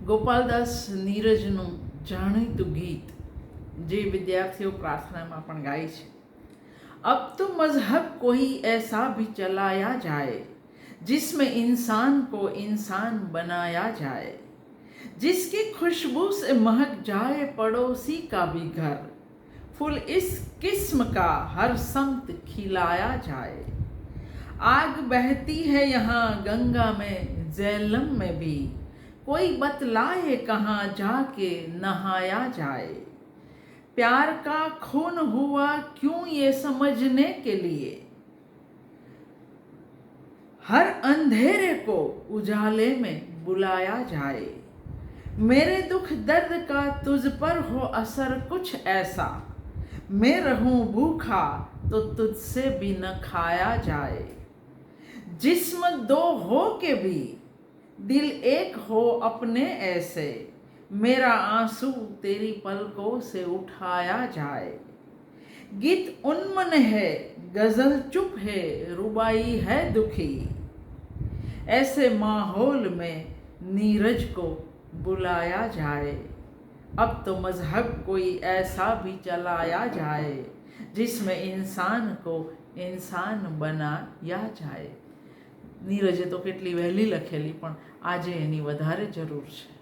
ગોપાલદાસ નીરજનું જાણીતું ગીત જે વિદ્યાર્થીઓ પ્રાર્થનામાં પણ ગાય છે। अब तो मजहब कोई ऐसा भी चलाया जाए जिसमें इंसान को इंसान बनाया जाए, जिसकी खुशबू से महक जाए पड़ोसी का भी घर, फूल इस किस्म का हर समत खिलाया जाए। आग बहती है यहाँ गंगा में झेलम में भी, कोई बतलाए कहाँ जाके नहाया जाए। प्यार का खून हुआ क्यों ये समझने के लिए, हर अंधेरे को उजाले में बुलाया जाए। मेरे दुख दर्द का तुझ पर हो असर कुछ ऐसा, मैं रहूं भूखा तो तुझसे भी न खाया जाए। जिस्म दो हो के भी दिल एक हो अपने ऐसे, मेरा आंसू तेरी पलकों से उठाया जाए। गीत उन्मन है, गजल चुप है, रुबाई है दुखी, ऐसे माहौल में नीरज को बुलाया जाए। अब तो मजहब कोई ऐसा भी चलाया जाए जिसमें इंसान को इंसान बनाया जाए। નીરજે તો કેટલી વહેલી લખેલી, પણ આજે એની વધારે જરૂર છે।